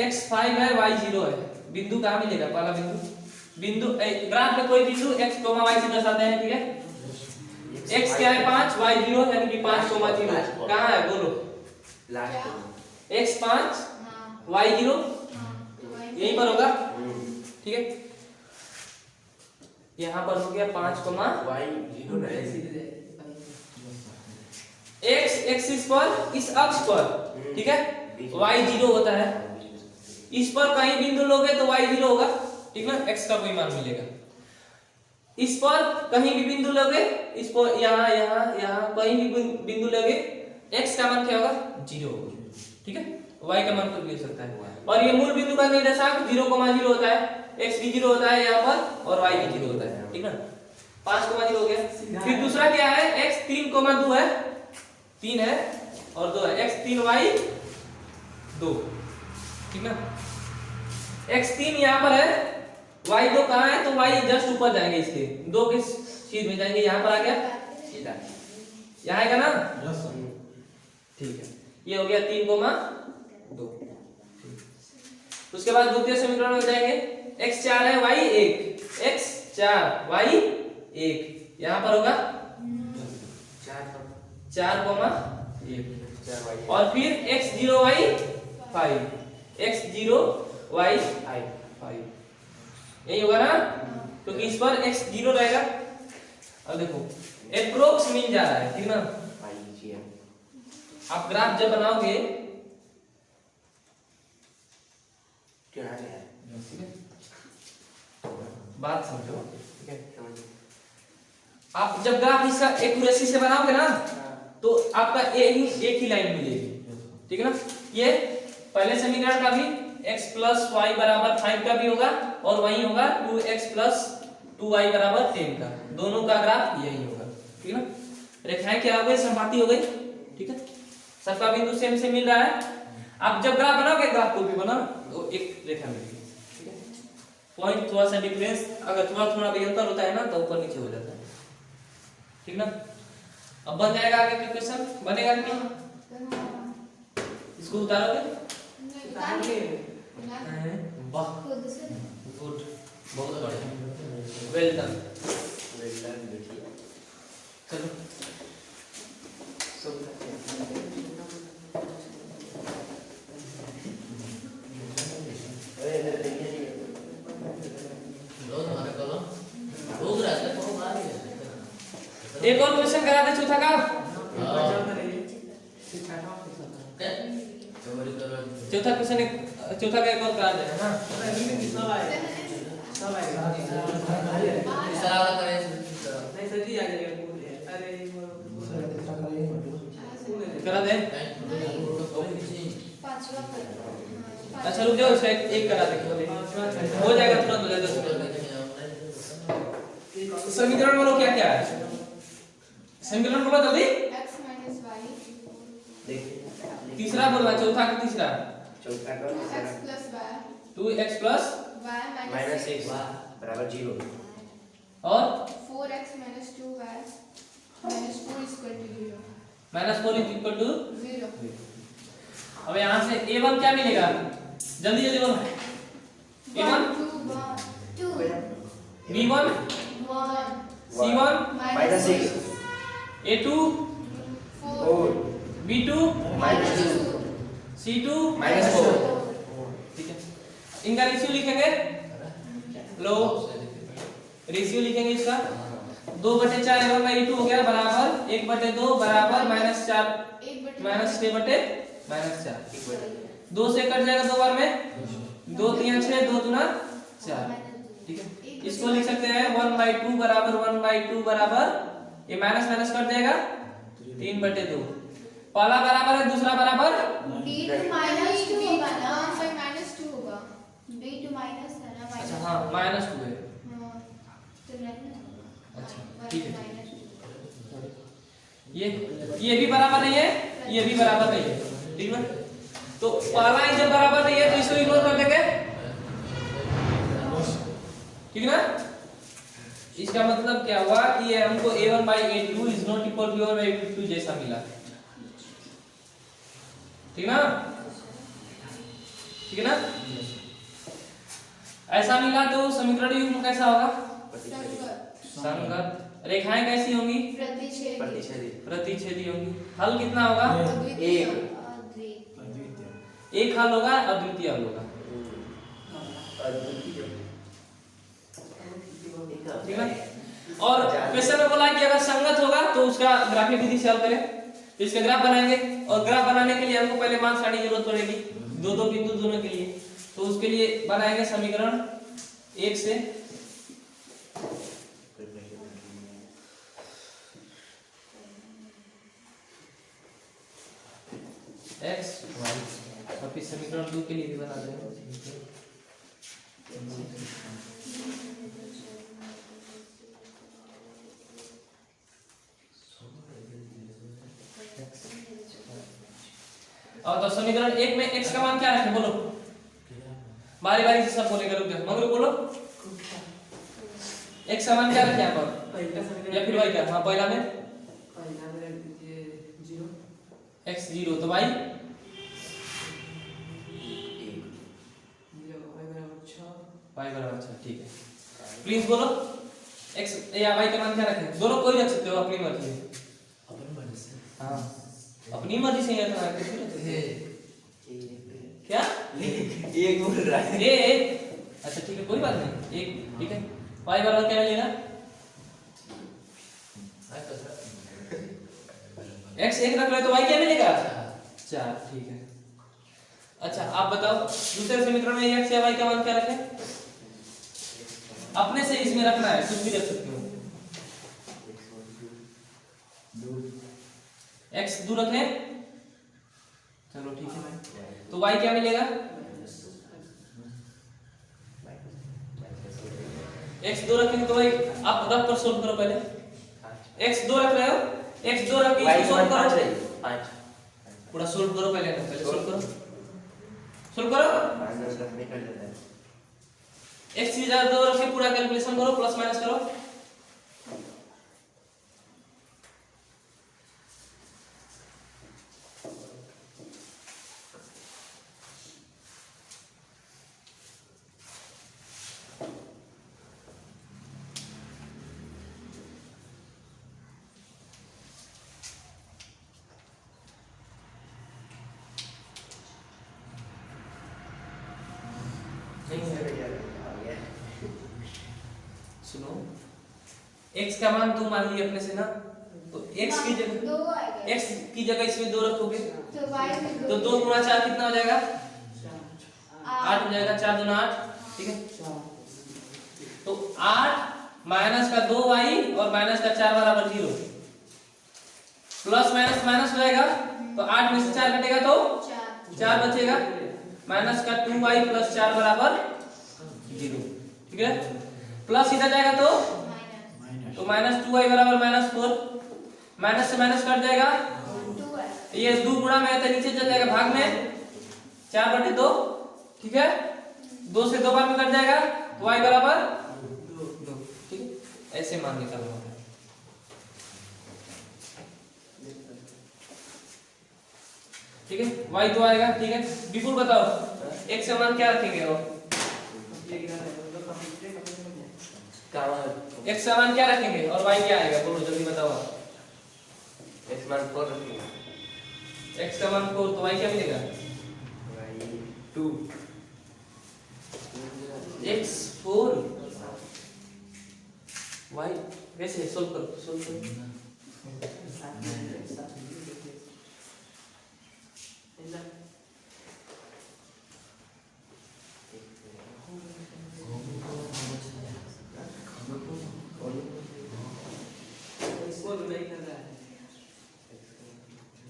x5 है y 0 है, बिंदु कहाँ मिलेगा, पहला बिंदु ग्राफ में कोई बिंदु x, y से दर्शाते हैं, ठीक है, x क्या है 5, y 0 यानी कि 5, 0 कहाँ है बोलो, लास्ट x 5 y 0 यहीं पर होगा, ठीक है, यहाँ पर हो गया 5, y 0 नहीं x एक्सिस पर, इस अक्ष पर, ठीक है, y 0 होता है, इस पर कहीं बिंदु लोगे तो y 0 होगा, ठीक ना, x का कोई मान मिलेगा, इस पर कहीं भी बिंदु लोगे, इस पर यहाँ यहाँ यहाँ कहीं भी बिंदु लोगे, x का मान क्या होगा 0 होगा, ठीक है, y का मान कुछ भी हो सकता है, और ये मूल बिंदु का निर्देशांक 0,0 होता है, x भी 0 होता है यहाँ पर और y भी 0 होता है, ठीक ना, 5,0 हो गया, फिर दूसरा क्या है, x 3,2 है, 3 है और 2 है, x 3 y 2, ठीक ना, x 3 यहाँ पर है, y 2 कहाँ है, तो y जस्ट ऊपर जाएंगे, इसके 2 के सीध में जाएंगे, यहाँ पर आ गया सीधा, यहाँ आएगा ना, ठीक है, ये हो गया 3,2, उसके बाद द्वितीय समीकरण में जाएंगे, x 4 है y 1, x 4 y 1, यहाँ पर होगा 4,1, और फिर x 0 y 5, x 0 y 5, यही होगा ना, क्योंकि इस पर x 0 रहेगा। अब देखो एप्रोक्स मिल जा रहा है, ठीक ना, आप ग्राफ जब बनाओगे क्या है बात समझो, ठीक है, आप जब ग्राफ इसका एक्यूरेसी से बनाओगे ना तो आपका एक ही लाइन मिलेगी, ठीक है ना, ये पहले समीकरण का भी x प्लस y बराबर 5 का भी होगा और वही होगा 2x प्लस 2y बराबर 10 का, दोनों का ग्राफ यही होगा, ठीक है ना, रेखाएं क्या हो गई, संपाती हो गई, ठीक है, सबका बिंदु सेम से मिल रहा है। आप जब ग्राफ बनाओगे, ग्राफ को भी बनाओ तो एक रेखा मिलेगी, ठीक है, पॉइंट थोड़ा सा डिफरेंस अगर थोड़ा भी अंतर होता है ना तो ऊपर नीचे हो जाता है, ठीक ना। अब बन जाएगा आगे का क्वेश्चन, बनेगा कि नहीं? इसको उतारोगे? वाह, खुद से गुड, बहुत बढ़िया, वेल डन। चलो एक और क्वेश्चन करा दे चौथा का। चौथा क्वेश्चन चौथा का एक और करा दे है ना। करा दे। पांचवा अच्छा रुक जाओ, इसका एक करा दे, हो जाएगा तुरंत, हो जाएगा। समीकरण बोलो क्या क्या है, समीकरण बोलो जल्दी। x minus y तीसरा बोलना, चौथा का तीसरा। चौथा का 2x plus y 2x plus y minus 6 बराबर 0 और 4x minus 2y minus 4 is equal to 0 -4 is equal to 0 अब यहाँ से a1 क्या मिलेगा, जल्दी जल्दी बोलो। a1 2 b1 1 c1 minus 6 a2 4 b2 minus 2 c2 minus 4 ठीक है। इनका रेशियो लिखेंगे, लो रेशियो लिखेंगे इसका 2/4 1/2 हो गया बराबर 1/2 बराबर -4 -6/4 2 से कट जाएगा 2 बार में, 2 3 6 2 दूना 4 ठीक है। इसको लिख सकते हैं 1/2 बराबर 1/2 बराबर ये माइनस माइनस कट जाएगा 3/2। पहला बराबर है, दूसरा बराबर b2 minus 2 होगा ना, 1 minus 2 होगा, b2 minus है ना, अच्छा minus हाँ -2 है। हाँ, तो नहीं ना होगा। अच्छा, One ठीक है। minus two। ये भी बराबर नहीं है, ये भी बराबर नहीं है, ठीक है। तो पहला ही जब बराबर नहीं है तो इसको इग्नोर कर देंगे, ठीक है ना। इसका मतलब क्या हुआ कि ये हमको a1/a2 is not equal to a1/a2 जैसा मिला, ठीक ना, ठीक है ना। ऐसा मिला तो समीकरण युग्म कैसा होगा, संगत। रेखाएं कैसी होंगी, प्रतिच्छेदी होंगी। हल कितना होगा, एक एक हल होगा, अद्वितीय हल होगा, ठीक है। और क्वेश्चन में बोला कि अगर संगत होगा तो उसका ग्राफिक विधि से हल करें, तो इसका ग्राफ बनाएंगे, और ग्राफ बनाने के लिए हमको पहले मान सारणी की जरूरत पड़ेगी, दो दो बिंदु दोनों के लिए। तो उसके लिए बनाएंगे समीकरण 1 से x y, और फिर समीकरण 2 के लिए भी बना देंगे। और तो समीकरण 1 में x का मान क्या रखें, बोलो बारी बारी से सब बोलेगा, रुक जाओ मगर बोलो x का मान क्या रखें यहाँ पर, या फिर y का, हाँ पहला में x 0 तो y बराबर 6, ठीक है। प्लीज बोलो x या y का मान क्या रखें, दोनों कोई रख सकते हो अपनी मर्जी से, हाँ अपनी मर्जी से रखना है, क्या एक बोल रहा है ये अच्छा ठीक है, कोई बात नहीं, एक ठीक है। y बराबर क्या मिलेगा, x 1 रख ले तो y क्या मिलेगा 4, ठीक है। अच्छा आप बताओ दूसरे समीकरण में x या y का मान क्या रखें, अपने से इसमें रखना है, कुछ भी रख सकते हो। x 2 रखें, चलो ठीक है भाई, तो y क्या मिलेगा, x 2 रखेंगे तो y आप रख कर सोल्व करो पहले, x 2 रख रहे हो, x 2 रख के इसको सोल्व करो, 5 पूरा सोल्व करो पहले सोल्व करो, सोल्व करो। x की जगह 2 रख के पूरा कैलकुलेशन करो, प्लस माइनस करो, x का मान 2 मान लिया अपने से ना, तो x की जगह 2 आएगा। x की जगह इसमें 2 रखोगे तो y में तो 2 गुणा 4 कितना हो जाएगा? 8 8 हो जाएगा, 4 दूना 8, ठीक है। तो 8 माइनस का 2y और माइनस का 4 बराबर 0, प्लस माइनस माइनस हो जाएगा, तो 8 में से 4 कटेगा तो 4 बचेगा, माइनस का 2y प्लस 4 बराबर 0, ठीक है। प्लस इधर जाएगा तो माइनस तो माइनस 2y बराबर -4, माइनस से माइनस कट जाएगा, 2 है। ये 2 गुणा में है तो नीचे चल जाएगा भाग में, 4/2, ठीक है। 2 से 2 बार में कट जाएगा, तो y बराबर 2, ठीक है। ऐसे मान निकालना है, ठीक है। y 2 आएगा, ठीक है। विपुल बताओ x का मान क्या रखेंगे? और x का मान क्या रखेंगे और y क्या आएगा? बोलो जल्दी बताओ आप। x मान 4 रखेंगे, x का मान 4, तो y क्या मिलेगा? y 2 x 4 y कैसे सोल्व करो, सोल्व करो।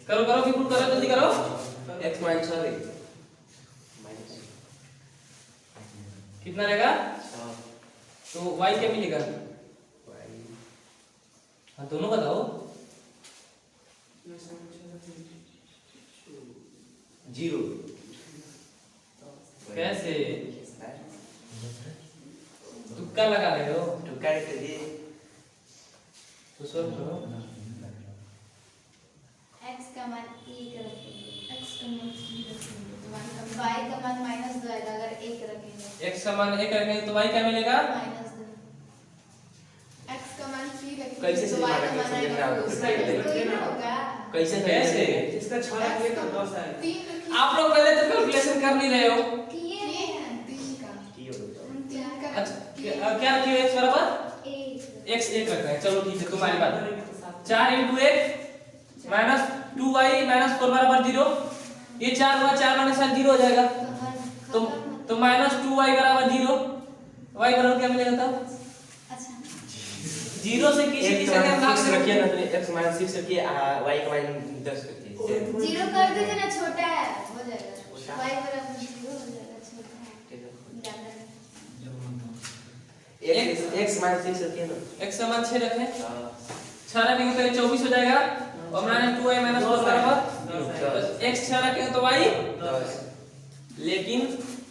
करो करो विपुल, करो जल्दी करो। x मान 6 है, कितना रहेगा? तो y क्या मिलेगा? हाँ दोनों बताओ। 0 कैसे? तुक्का लगा रहे हो? टुकड़ा के लिए तो सोल्व करो। x का मान 1 रखेंगे, x का मान 3 रखेंगे, तो y का मान -2 आएगा अगर 1 रखेंगे। x का मान 1 रखेंगे तो y क्या मिलेगा? -2 x का मान 3 रखेंगे कैसे तो y का समझ मान में आएगा आता है? 2 ही होगा। कैसे कैसे? इसका 6 रखिए तो 10 आएगा। 3 रखिए। आप लोग पहले तो कैलकुलेशन कर नहीं रहे हो। किए हैं 3 का। की हो गया? 3 का अच्छा क्या रखिए x बराबर? 1 x 1 रखा है, चलो ठीक है, तुम्हारी बात। 4 × 1 माइनस 2y माइनस 4 बराबर 0, ये 4 हुआ, 4 माइनस 7 0 हो जाएगा, तो माइनस 2y बराबर 0, y बराबर क्या मिलेगा तब? अच्छा 0 से किसी की संख्या भाग x से रखिए ना, तो x मान 6 रखिए, y का मान 10 रखिए। 0 कर दीजिए ना, छोटा है हो जाएगा, y बराबर 0 हो जाएगा, छोटा है ज्यादा नहीं। x मान 6 रखिए ना। x का मान 6 रखें, हाँ, 6 रखेंगे तो ये 24 हो जाएगा, और माइनस 2y माइनस 4 बराबर 10 x 6 रखेंगे तो y। 10 लेकिन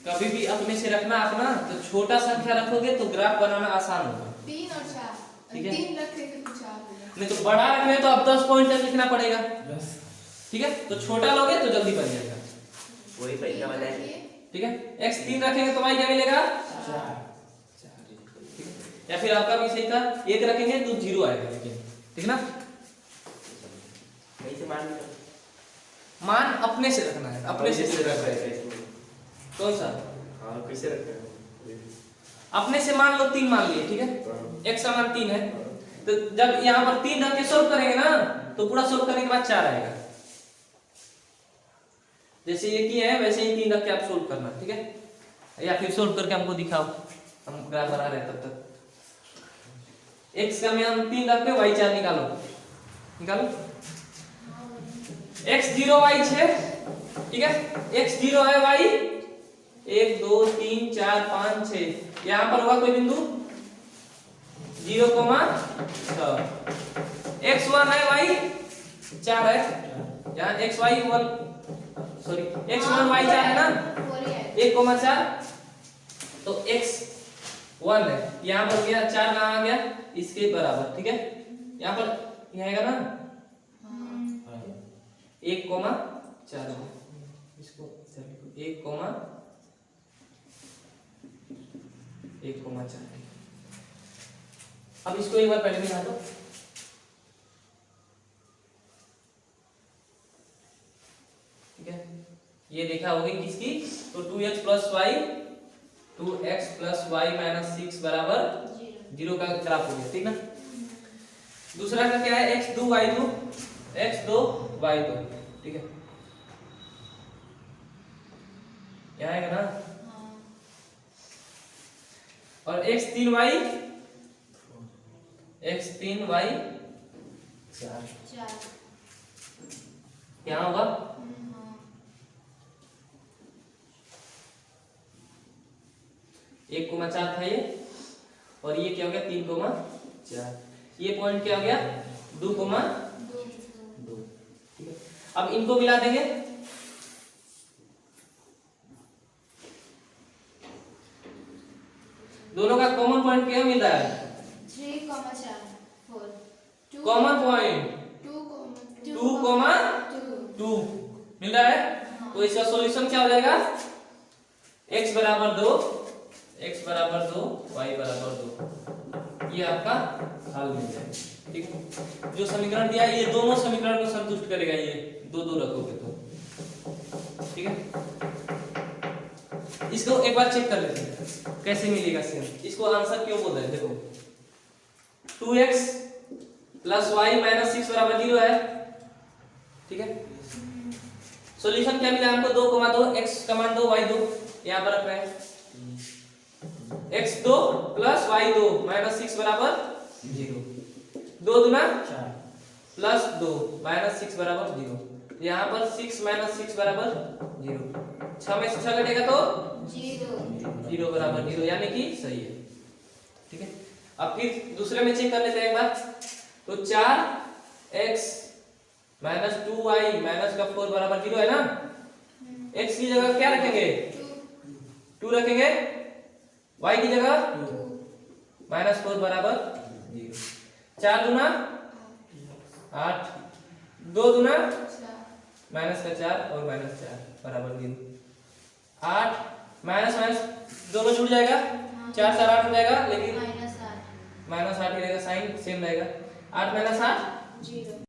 कभी भी अपने से रखना अपना, तो छोटा संख्या रखोगे तो ग्राफ बनाना आसान होगा, 3 और 4 ठीक है। 3 रखेंगे तो 4 होगा। नहीं तो बड़ा रखने तो अब 10 पॉइंट तक लिखना पड़ेगा, यस ठीक है। तो छोटा लोगे तो जल्दी बन जाएगा, वही पैसा बनाए। ठीक है। x 3 रखेंगे तो y क्या मिलेगा? 4 या फिर आपका भी सही था, 1 रखेंगे तो 0 आएगा, लेकिन ठीक ना। कैसे मान मान अपने से रखना है, अपने से रख रहे हैं? कौन सा? हाँ, कैसे रख रहे हैं? अपने से मान लो 3 मान लिए, ठीक है। x का मान 3 है, तो जब यहाँ पर 3 रख के सोल्व करेंगे ना, तो पूरा सोल्व करने के बाद 4 आएगा। जैसे ये किए हैं वैसे ही 3 रख के आप सोल्व करना, ठीक है। या फिर सोल्व करके हमको दिखाओ, हम ग्राफ बना रहे हैं तब तक। x का मान 3 रख के y 4 निकालो, निकालो। x 0 y 6, ठीक है। x 0 है, y 1 2 3 4 5 6, यहाँ पर होगा कोई बिंदु 0, 6। x 1 है, y 4 है, यहाँ x y 1 sorry x 1 y 4 है ना, 1, 4, तो x 1 है, यहाँ पर गया 4 कहाँ आ गया? इसके बराबर, ठीक है। यहाँ पर यह आएगा ना 1, 4, इसको 1, 4। अब इसको एक बार पहले मिला दो, ठीक है। ये देखा होगी किसकी, तो 2x + y 2x + y - 6 बराबर 0 का ग्राफ हो गया, ठीक ना। दूसरा का क्या है, x2 y2, x2 y2, ठीक है, क्या आएगा ना। हाँ और x3y, x3y 4 4 क्या होगा, हाँ 1,4 था ये, और ये क्या हो गया 3,4, ये पॉइंट क्या हो गया 2,2, 2 ठीक है। अब इनको मिला देंगे, दोनों का कॉमन पॉइंट क्या मिल रहा है, 3, 4 4 2 कॉमन पॉइंट 2, 2,2 मिल रहा है। तो इसका सॉल्यूशन क्या हो जाएगा, x बराबर 2, x बराबर 2, y बराबर 2, ये आपका हल मिल जाएगा, ठीक है। जो समीकरण दिया है ये दोनों समीकरण को संतुष्ट करेगा, ये दो दो रखोगे तो, ठीक है। इसको एक बार चेक कर लेते हैं कैसे मिलेगा सेम। इसको आंसर क्यों बोल रहे हैं, देखो 2x प्लस y माइनस 6 बराबर 0 है, ठीक है। सॉल्यूशन क्या मिला हमको, 2,2 x कमान 2 y 2, यहाँ पर रख रहे हैं x2 प्लस y2 माइनस 6 बराबर 0, 2 दूना 4 प्लस 2 माइनस 6 बराबर 0, यहाँ पर 6 माइनस 6 बराबर 0, 6 में से 6 घटेगा तो 0 बराबर 0, यानी कि सही है, ठीक है। अब फिर दूसरे में चेक कर लेते हैं एक बार, तो 4x माइनस 2y माइनस का 4 बराबर 0 है ना, x की जगह क्या रखेंगे 2 रखेंगे, y की जगह माइनस 4 बराबर 0, 4 दूना 8, 2 दूना माइनस का 4 और माइनस 4 बराबर 0, 8 माइनस माइनस दोनों जुड़ जाएगा, 4 4 8 हो जाएगा, लेकिन -8 माइनस 8 ही रहेगा, साइन सेम रहेगा, 8 माइनस 8 0